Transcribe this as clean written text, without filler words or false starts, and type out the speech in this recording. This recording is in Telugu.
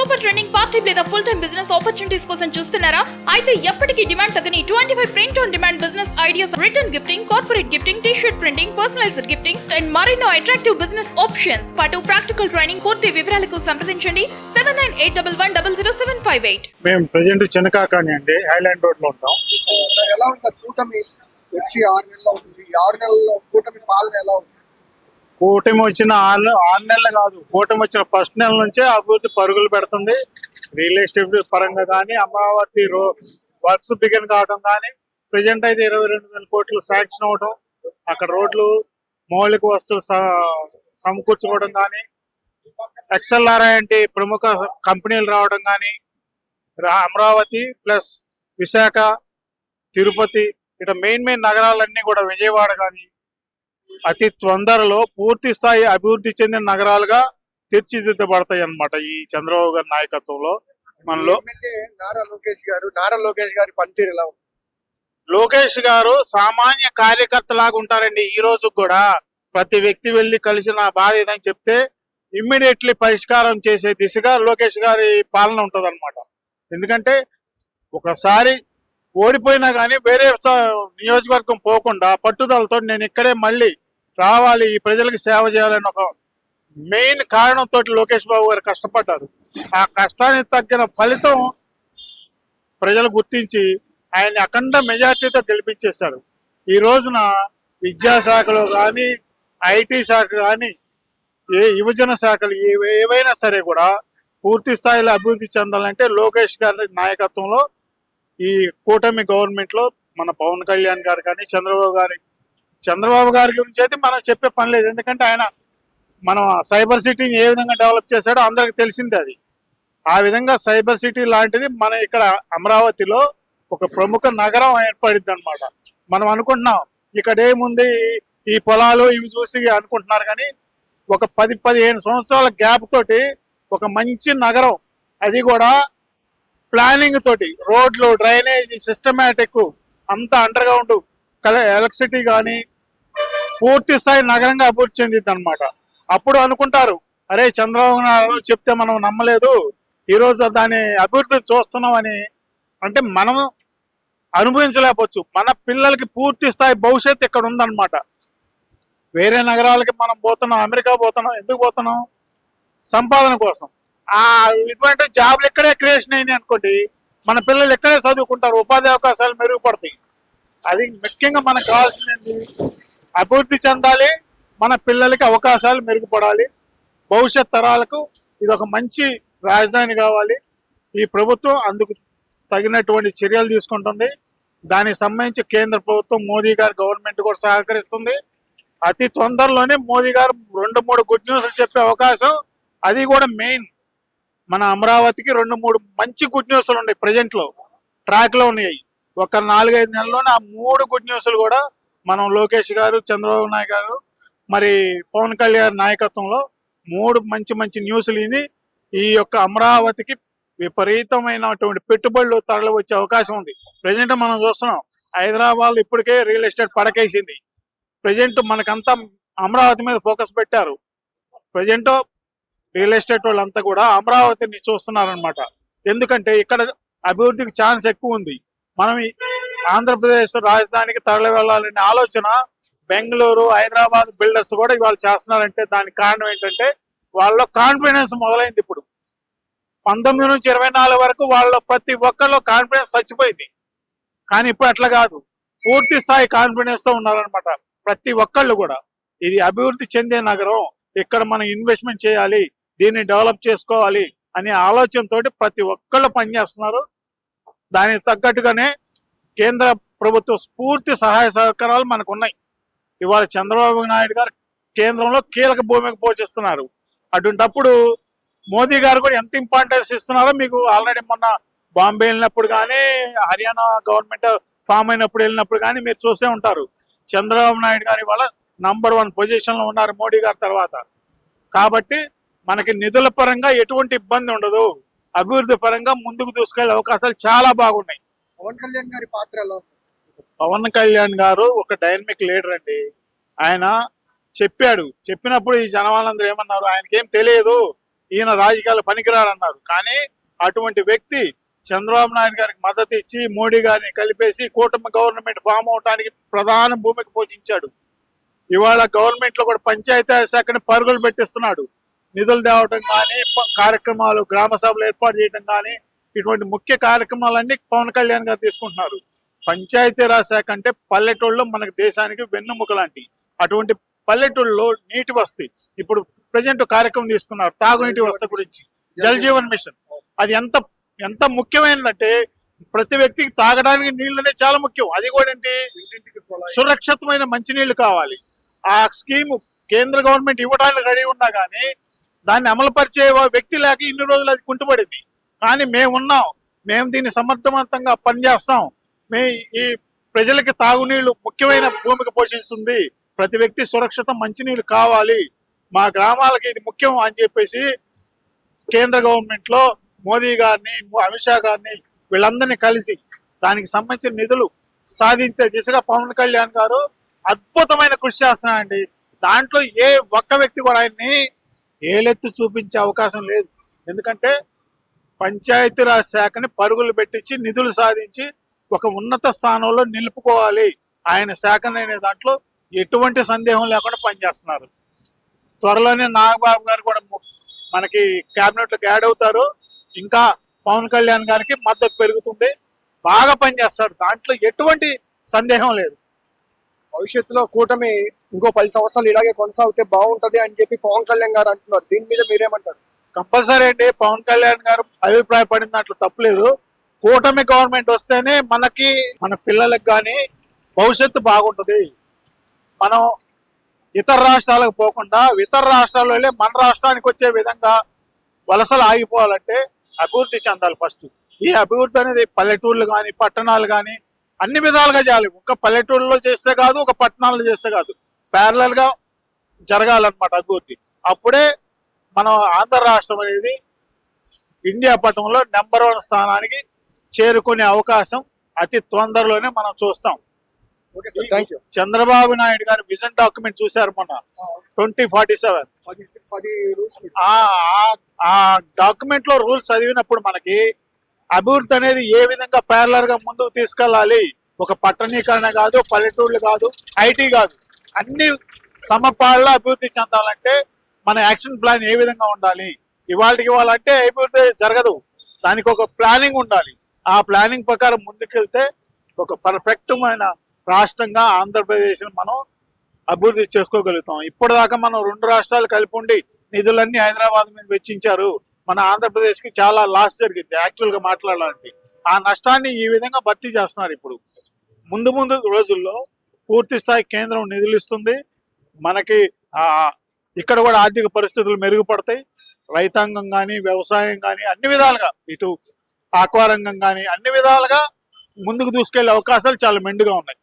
సూపర్ ట్రెండింగ్ పార్ట్ టైం లేదా ఫుల్ టైం బిజినెస్ ఆపర్చునిటీస్ కోసం చూస్తున్నారా? అయితే ఎప్పటికీ డిమాండ్ తగ్గని 25 print on demand business ideas, return gifting, corporate gifting, T-shirt printing, personalised gifting and మరెన్నో అట్రాక్టివ్ బిజినెస్ ఆప్షన్స్ పాటు ప్రాక్టికల్ ట్రైనింగ్. పూర్తి వివరాలకు సంప్రదించండి 7981100758. మేము ప్రజెంట్ చిన్నకాకాని అండి, హైలాండ్ రోడ్ లో ఉంటాం. సార్ ఎలా ఉంది సార్ కూటమి వచ్చి 6 నెలలు అవుతుంది. ఈ 6 నెలల్లో కూటమి పాలన ఎలా ఉంది? కూటమి వచ్చిన 6 నెలలు కాదు, కూటమి వచ్చిన ఫస్ట్ నెల నుంచే అభివృద్ధి పరుగులు పెడుతుంది. రియల్ ఎస్టేట్ పరంగా కానీ, అమరావతి వర్క్స్ బిగిన్ కావడం కానీ, ప్రజెంట్ అయితే 22,000 కోట్లు శాంక్షన్ అవడం, అక్కడ రోడ్లు మౌలిక వస్తువులు సమకూర్చుకోవడం కానీ, XLRI అంటే ప్రముఖ కంపెనీలు రావడం కానీ, అమరావతి ప్లస్ విశాఖ, తిరుపతి ఇట్లా మెయిన్ నగరాలన్నీ కూడా, విజయవాడ కానీ అతి తొందరలో పూర్తి స్థాయి అభివృద్ధి చెందిన నగరాలుగా తీర్చిదిద్దబడతాయి అన్నమాట ఈ చంద్రబాబు గారి నాయకత్వంలో. మనలో నారా లోకేష్ గారి పనితీరు ఎలా ఉంది? లోకేష్ గారు సామాన్య కార్యకర్త లాగా ఉంటారండి. ఈ రోజు కూడా ప్రతి వ్యక్తి వెళ్ళి కలిసి నా బాధ ఏదని చెప్తే ఇమ్మీడియట్లీ పరిష్కారం చేసే దిశగా లోకేష్ గారి పాలన ఉంటది అనమాట. ఎందుకంటే ఒకసారి ఓడిపోయినా కానీ వేరే నియోజకవర్గం పోకుండా పట్టుదలతో నేను ఇక్కడే మళ్ళీ రావాలి, ఈ ప్రజలకు సేవ చేయాలని ఒక మెయిన్ కారణంతో లోకేష్ బాబు గారు కష్టపడ్డారు. ఆ కష్టానికి తగ్గిన ఫలితం ప్రజలు గుర్తించి ఆయన్ని అఖండ మెజార్టీతో గెలిపించేశారు. ఈ రోజున విద్యాశాఖలో కానీ, ఐటీ శాఖ కానీ, యువజన శాఖలు ఏవైనా సరే కూడా పూర్తి స్థాయిలో అభివృద్ధి చెందాలంటే లోకేష్ గారి నాయకత్వంలో ఈ కూటమి గవర్నమెంట్ లో మన పవన్ కళ్యాణ్ గారు కానీ, చంద్రబాబు గారి గురించి అయితే మనం చెప్పే పని లేదు. ఎందుకంటే ఆయన మనం సైబర్ సిటీని ఏ విధంగా డెవలప్ చేశాడో అందరికి తెలిసిందే. అది ఆ విధంగా సైబర్ సిటీ లాంటిది మన ఇక్కడ అమరావతిలో ఒక ప్రముఖ నగరం ఏర్పడింది అనమాట. మనం అనుకుంటున్నాం ఇక్కడ ఏముంది, ఈ పొలాలు ఇవి చూసి అనుకుంటున్నారు, కానీ ఒక 10-15 సంవత్సరాల గ్యాప్ తోటి ఒక మంచి నగరం, అది కూడా ప్లానింగ్ తోటి, రోడ్లు, డ్రైనేజ్, సిస్టమేటిక్ అంతా అండర్ గ్రౌండ్ ఎలక్ట్రిసిటీ కానీ పూర్తి స్థాయి నగరంగా అభివృద్ధి చెందింది అనమాట. అప్పుడు అనుకుంటారు, అరే చంద్రబాబు నాయుడు చెప్తే మనం నమ్మలేదు, ఈరోజు దాని అభివృద్ధి చూస్తున్నాం అని. అంటే మనం అనుభవించలేకపోవచ్చు, మన పిల్లలకి పూర్తి స్థాయి భవిష్యత్తు ఇక్కడ ఉందన్నమాట. వేరే నగరాలకి మనం పోతున్నాం, అమెరికా పోతున్నాం, ఎందుకు పోతున్నాం? సంపాదన కోసం. ఆ ఇటువంటి జాబ్లు ఎక్కడే క్రియేషన్ అయినాయి అనుకోండి, మన పిల్లలు ఎక్కడే చదువుకుంటారు, ఉపాధి అవకాశాలు మెరుగుపడతాయి. అది ముఖ్యంగా మనకు కావాల్సింది, అభివృద్ధి చెందాలి, మన పిల్లలకి అవకాశాలు మెరుగుపడాలి, భవిష్యత్ తరాలకు ఇది ఒక మంచి రాజధాని కావాలి. ఈ ప్రభుత్వం అందుకు తగినటువంటి చర్యలు తీసుకుంటుంది. దానికి సంబంధించి కేంద్ర ప్రభుత్వం, మోదీ గారి గవర్నమెంట్ కూడా సహకరిస్తుంది. అతి తొందరలోనే మోదీ గారు 2-3 గుడ్ న్యూస్లు చెప్పే అవకాశం, అది కూడా మెయిన్ మన అమరావతికి 2-3 మంచి గుడ్ న్యూస్లు ఉన్నాయి, ప్రజెంట్ లో ట్రాక్ లో ఉన్నాయి. ఒక 4-5 నెలల్లోనే ఆ 3 గుడ్ న్యూస్లు కూడా మనం లోకేష్ గారు, చంద్రబాబు నాయుడు గారు, మరి పవన్ కళ్యాణ్ నాయకత్వంలో 3 మంచి న్యూస్లు విని ఈ యొక్క అమరావతికి విపరీతమైనటువంటి పెట్టుబడులు తరలి వచ్చే అవకాశం ఉంది. ప్రజెంట్ మనం చూస్తున్నాం, హైదరాబాద్ ఇప్పటికే రియల్ ఎస్టేట్ పడకేసింది. ప్రజెంట్ మనకంతా అమరావతి మీద ఫోకస్ పెట్టారు. ప్రజెంట్ రియల్ ఎస్టేట్ వాళ్ళంతా కూడా అమరావతిని చూస్తున్నారనమాట. ఎందుకంటే ఇక్కడ అభివృద్ధికి ఛాన్స్ ఎక్కువ ఉంది. మనం ఆంధ్రప్రదేశ్ రాజధానికి తరలి వెళ్ళాలనే ఆలోచన బెంగళూరు, హైదరాబాద్ బిల్డర్స్ కూడా ఇవాళ చేస్తున్నారంటే దానికి కారణం ఏంటంటే వాళ్ళ కాన్ఫిడెన్స్ మొదలైంది. ఇప్పుడు 19 నుంచి 24 వరకు వాళ్ళ ప్రతి ఒక్కరిలో కాన్ఫిడెన్స్ చచ్చిపోయింది. కానీ ఇప్పుడు అట్లా కాదు, పూర్తి స్థాయి కాన్ఫిడెన్స్ తో ఉన్నారనమాట ప్రతి ఒక్కళ్ళు కూడా. ఇది అభివృద్ధి చెందే నగరం, ఇక్కడ మనం ఇన్వెస్ట్మెంట్ చేయాలి, దీన్ని డెవలప్ చేసుకోవాలి అనే ఆలోచనతో ప్రతి ఒక్కళ్ళు పనిచేస్తున్నారు. దానికి తగ్గట్టుగానే కేంద్ర ప్రభుత్వ పూర్తి సహాయ సహకారాలు మనకు ఉన్నాయి. ఇవాళ చంద్రబాబు నాయుడు గారు కేంద్రంలో కీలక భూమికి పోషిస్తున్నారు. అటువంటప్పుడు మోదీ గారు కూడా ఎంత ఇంపార్టెన్స్ ఇస్తున్నారో మీకు ఆల్రెడీ మొన్న బాంబే వెళ్ళినప్పుడు కానీ, హర్యానా గవర్నమెంట్ ఫామ్ అయినప్పుడు వెళ్ళినప్పుడు కానీ మీరు చూసే ఉంటారు. చంద్రబాబు నాయుడు గారు ఇవాళ నంబర్ 1 పొజిషన్ లో ఉన్నారు మోడీ గారి తర్వాత. కాబట్టి మనకి నిధుల పరంగా ఎటువంటి ఇబ్బంది ఉండదు, అభివృద్ధి పరంగా ముందుకు తీసుకెళ్లే అవకాశాలు చాలా బాగున్నాయి. పవన్ కళ్యాణ్ గారి పాత్ర ఎలా ఉంది? పవన్ కళ్యాణ్ గారు ఒక డైనమిక్ లీడర్ అండి. ఆయన చెప్పినప్పుడు ఈ జనవాళ్ళందరూ ఏమన్నారు, ఆయనకేం తెలియదు, ఈయన రాజకీయాలు పనికిరాడన్నారు. కానీ అటువంటి వ్యక్తి చంద్రబాబు నాయుడు గారికి మద్దతు ఇచ్చి మోడీ గారిని కలిపేసి కూటమి గవర్నమెంట్ ఫామ్ అవడానికి ప్రధాన భూమిక పోషించాడు. ఇవాళ గవర్నమెంట్ లో కూడా పంచాయతీ శాఖని పరుగులు పెట్టిస్తున్నాడు. నిధులు తేవటం కానీ, కార్యక్రమాలు గ్రామ సభలు ఏర్పాటు చేయడం కానీ, ఇటువంటి ముఖ్య కార్యక్రమాలన్నీ పవన్ కళ్యాణ్ గారు తీసుకుంటున్నారు. పంచాయతీరాజ్ శాఖ అంటే పల్లెటూళ్ళలో మనకు దేశానికి వెన్నుముక లాంటి అటువంటి పల్లెటూళ్ళలో నీటి వసతి ఇప్పుడు ప్రజెంట్ కార్యక్రమం తీసుకున్నారు తాగునీటి వసతి గురించి, జల్ జీవన్ మిషన్. అది ఎంత ఎంత ముఖ్యమైనదంటే ప్రతి వ్యక్తికి తాగడానికి నీళ్ళనే చాలా ముఖ్యం. అది కూడా ఏంటి, సురక్షితమైన మంచినీళ్లు కావాలి. ఆ స్కీమ్ కేంద్ర గవర్నమెంట్ ఇవ్వడానికి రెడీ ఉన్నా కానీ దాన్ని అమలుపరిచే వ్యక్తి లేక ఇన్ని రోజులు అది కుంటుపడింది. కానీ మేమున్నాం, మేము దీన్ని సమర్థవంతంగా పనిచేస్తాం. ఈ ప్రజలకి తాగునీళ్లు ముఖ్యమైన భూమిక పోషిస్తుంది. ప్రతి వ్యక్తి సురక్షిత మంచినీళ్ళు కావాలి, మా గ్రామాలకి ఇది ముఖ్యం అని చెప్పేసి కేంద్ర గవర్నమెంట్ లో మోదీ గారిని, అమిత్ షా గారిని వీళ్ళందరినీ కలిసి దానికి సంబంధించిన నిధులు సాధించే దిశగా పవన్ కళ్యాణ్ గారు అద్భుతమైన కృషి చేస్తున్నారండి. దాంట్లో ఏ ఒక్క వ్యక్తి కూడా ఆయన్ని ఏలెత్తి చూపించే అవకాశం లేదు. ఎందుకంటే పంచాయతీరాజ్ శాఖని పరుగులు పెట్టించి నిధులు సాధించి ఒక ఉన్నత స్థానంలో నిలుపుకోవాలి ఆయన శాఖని అనే దాంట్లో ఎటువంటి సందేహం లేకుండా పనిచేస్తున్నారు. త్వరలోనే నాగబాబు గారు కూడా మనకి క్యాబినెట్ లోకి యాడ్ అవుతారు. ఇంకా పవన్ కళ్యాణ్ గారికి మద్దతు పెరుగుతుంది, బాగా పనిచేస్తారు, దాంట్లో ఎటువంటి సందేహం లేదు. భవిష్యత్తులో కూటమి ఇంకో 10 సంవత్సరాలు ఇలాగే కొనసాగితే బాగుంటది అని చెప్పి పవన్ కళ్యాణ్ గారు అంటున్నారు. దీని మీద మీరేమంటారు? కంపల్సరీ అండి, పవన్ కళ్యాణ్ గారు అభిప్రాయపడిన దాంట్లో తప్పలేదు. కూటమి గవర్నమెంట్ వస్తేనే మనకి, మన పిల్లలకు కానీ భవిష్యత్తు బాగుంటుంది. మనం ఇతర రాష్ట్రాలకు పోకుండా ఇతర రాష్ట్రాల్లో మన రాష్ట్రానికి వచ్చే విధంగా వలసలు ఆగిపోవాలంటే అభివృద్ధి చెందాలి ఫస్ట్. ఈ అభివృద్ధి అనేది పల్లెటూర్లు కానీ పట్టణాలు కానీ అన్ని విధాలుగా చేయాలి. ఒక పల్లెటూరులో చేస్తే కాదు, ఒక పట్టణాల్లో చేస్తే కాదు, ప్యారలల్ గా జరగాలన్నమాట అభివృద్ధి. అప్పుడే మనం ఆంధ్ర రాష్ట్రం అనేది ఇండియా పట్టణంలో నెంబర్ 1 స్థానానికి చేరుకునే అవకాశం అతి తొందరలోనే మనం చూస్తాం. Okay sir, thank you. Chandrababu Naidu గారి విజన్ డాక్యుమెంట్ చూశారు మొన్న 2047. 10 రూల్స్. ఆ డాక్యుమెంట్ లో రూల్స్ చదివినప్పుడు మనకి అభివృద్ధి అనేది ఏ విధంగా ప్యారలర్ గా ముందుకు తీసుకెళ్ళాలి, ఒక పట్టణీకరణ కాదు, పల్లెటూళ్ళు కాదు, ఐటీ కాదు, అన్ని సమపాళ్ళ అభివృద్ధి చెందాలంటే మన యాక్షన్ ప్లాన్ ఏ విధంగా ఉండాలి. ఇవాళకి ఇవ్వాలంటే అభివృద్ధి జరగదు, దానికి ఒక ప్లానింగ్ ఉండాలి. ఆ ప్లానింగ్ ప్రకారం ముందుకెళ్తే ఒక పర్ఫెక్ట్ మైన రాష్ట్రంగా ఆంధ్రప్రదేశ్ మనం అభివృద్ధి చేసుకోగలుగుతాం. ఇప్పటిదాకా మనం 2 రాష్ట్రాలు కలిపి ఉండి నిధులన్నీ హైదరాబాద్ మీద వెచ్చించారు. మన ఆంధ్రప్రదేశ్ కి చాలా లాస్ జరిగింది యాక్చువల్ గా మాట్లాడాలంటే. ఆ నష్టాన్ని ఈ విధంగా భర్తీ చేస్తున్నారు. ఇప్పుడు ముందు రోజుల్లో పూర్తి స్థాయి కేంద్రం నిధులు ఇస్తుంది మనకి. ఇక్కడ కూడా ఆర్థిక పరిస్థితులు మెరుగుపడతాయి. రైతాంగం కానీ, వ్యవసాయం కానీ అన్ని విధాలుగా, ఇటు ఆక్వా రంగం కానీ అన్ని విధాలుగా ముందుకు దూసుకెళ్లే అవకాశాలు చాలా మెండుగా ఉన్నాయి.